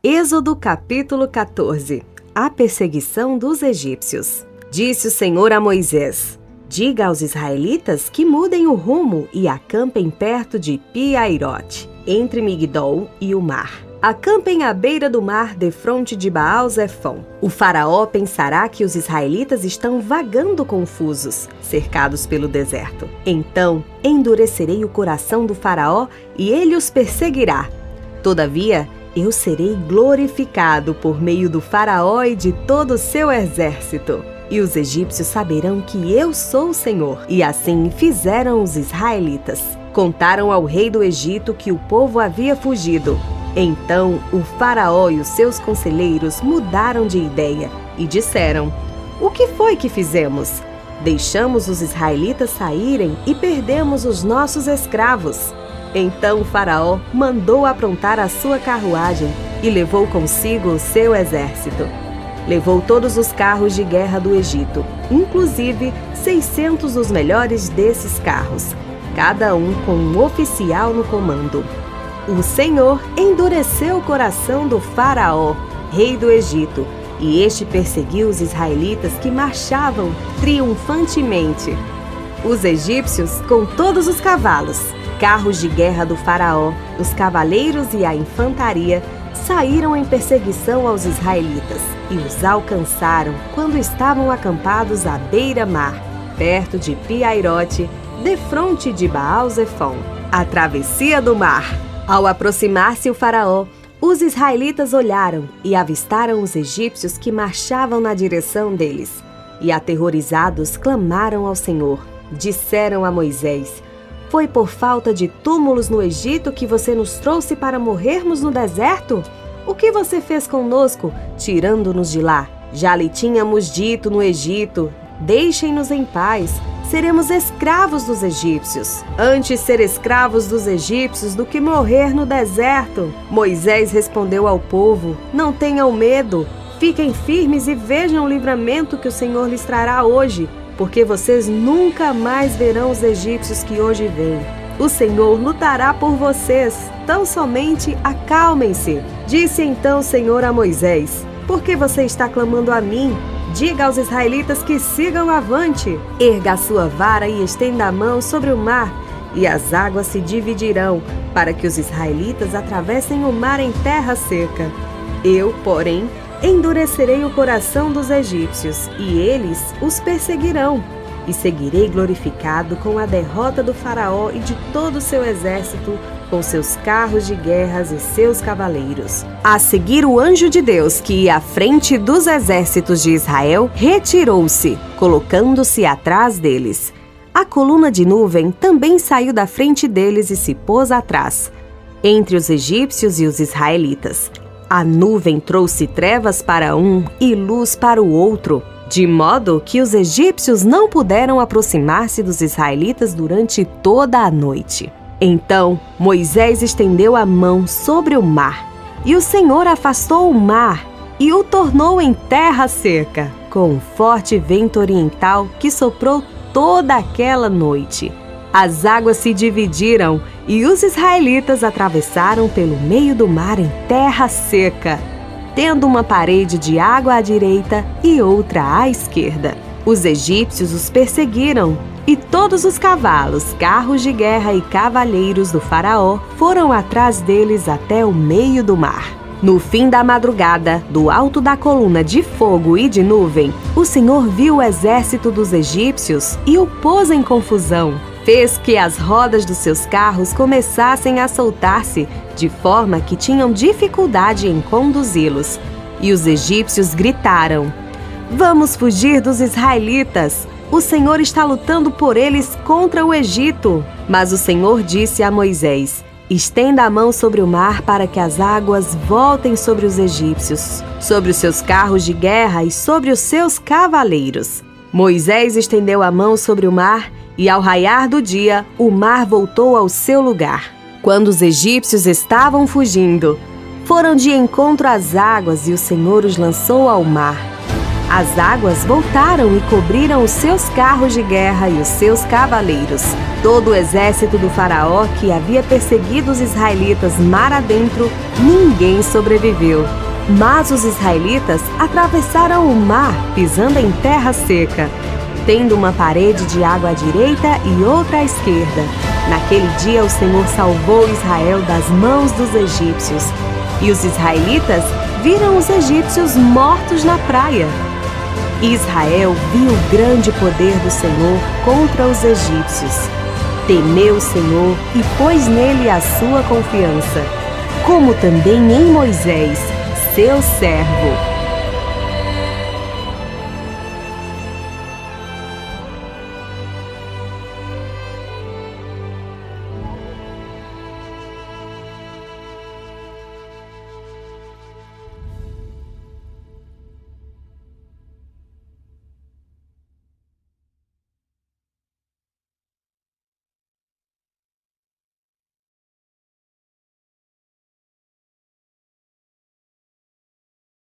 Êxodo capítulo 14. A perseguição dos egípcios. Disse o Senhor a Moisés: diga aos israelitas que mudem o rumo e acampem perto de Pi-Hahirote, entre Migdol e o mar. Acampem à beira do mar, defronte de Baal-Zefon. O faraó pensará que os israelitas estão vagando confusos, cercados pelo deserto. Então, endurecerei o coração do faraó e ele os perseguirá. Todavia, eu serei glorificado por meio do faraó e de todo o seu exército. E os egípcios saberão que eu sou o Senhor. E assim fizeram os israelitas. Contaram ao rei do Egito que o povo havia fugido. Então o faraó e os seus conselheiros mudaram de ideia e disseram: o que foi que fizemos? Deixamos os israelitas saírem e perdemos os nossos escravos. Então o faraó mandou aprontar a sua carruagem e levou consigo o seu exército. Levou todos os carros de guerra do Egito, inclusive 600 dos melhores desses carros, cada um com um oficial no comando. O Senhor endureceu o coração do faraó, rei do Egito, e este perseguiu os israelitas que marchavam triunfantemente. Os egípcios, com todos os cavalos, carros de guerra do faraó, os cavaleiros e a infantaria, saíram em perseguição aos israelitas e os alcançaram quando estavam acampados à beira-mar, perto de Pi-Hahirote, defronte de Baal-Zefon. A travessia do mar. Ao aproximar-se o faraó, os israelitas olharam e avistaram os egípcios que marchavam na direção deles. E aterrorizados clamaram ao Senhor. Disseram a Moisés: foi por falta de túmulos no Egito que você nos trouxe para morrermos no deserto? O que você fez conosco, tirando-nos de lá? Já lhe tínhamos dito no Egito: deixem-nos em paz, seremos escravos dos egípcios. Antes ser escravos dos egípcios do que morrer no deserto. Moisés respondeu ao povo: não tenham medo, fiquem firmes e vejam o livramento que o Senhor lhes trará hoje, porque vocês nunca mais verão os egípcios que hoje vêm. O Senhor lutará por vocês, tão somente acalmem-se. Disse então o Senhor a Moisés: por que você está clamando a mim? Diga aos israelitas que sigam avante. Erga a sua vara e estenda a mão sobre o mar, e as águas se dividirão, para que os israelitas atravessem o mar em terra seca. Eu, porém, endurecerei o coração dos egípcios, e eles os perseguirão. E seguirei glorificado com a derrota do faraó e de todo o seu exército, com seus carros de guerras e seus cavaleiros. A seguir, o anjo de Deus, que ia à frente dos exércitos de Israel, retirou-se, colocando-se atrás deles. A coluna de nuvem também saiu da frente deles e se pôs atrás, entre os egípcios e os israelitas. A nuvem trouxe trevas para um e luz para o outro, de modo que os egípcios não puderam aproximar-se dos israelitas durante toda a noite. Então Moisés estendeu a mão sobre o mar, e o Senhor afastou o mar e o tornou em terra seca, com um forte vento oriental que soprou toda aquela noite. As águas se dividiram e os israelitas atravessaram pelo meio do mar em terra seca, tendo uma parede de água à direita e outra à esquerda. Os egípcios os perseguiram, e todos os cavalos, carros de guerra e cavaleiros do faraó foram atrás deles até o meio do mar. No fim da madrugada, do alto da coluna de fogo e de nuvem, o Senhor viu o exército dos egípcios e o pôs em confusão. Fez que as rodas dos seus carros começassem a soltar-se, de forma que tinham dificuldade em conduzi-los. E os egípcios gritaram: vamos fugir dos israelitas! O Senhor está lutando por eles contra o Egito. Mas o Senhor disse a Moisés: estenda a mão sobre o mar para que as águas voltem sobre os egípcios, sobre os seus carros de guerra e sobre os seus cavaleiros. Moisés estendeu a mão sobre o mar, e ao raiar do dia, o mar voltou ao seu lugar. Quando os egípcios estavam fugindo, foram de encontro às águas e o Senhor os lançou ao mar. As águas voltaram e cobriram os seus carros de guerra e os seus cavaleiros. Todo o exército do faraó que havia perseguido os israelitas mar adentro, ninguém sobreviveu. Mas os israelitas atravessaram o mar pisando em terra seca, tendo uma parede de água à direita e outra à esquerda. Naquele dia o Senhor salvou Israel das mãos dos egípcios. E os israelitas viram os egípcios mortos na praia. Israel viu o grande poder do Senhor contra os egípcios. Temeu o Senhor e pôs nele a sua confiança, como também em Moisés, seu servo.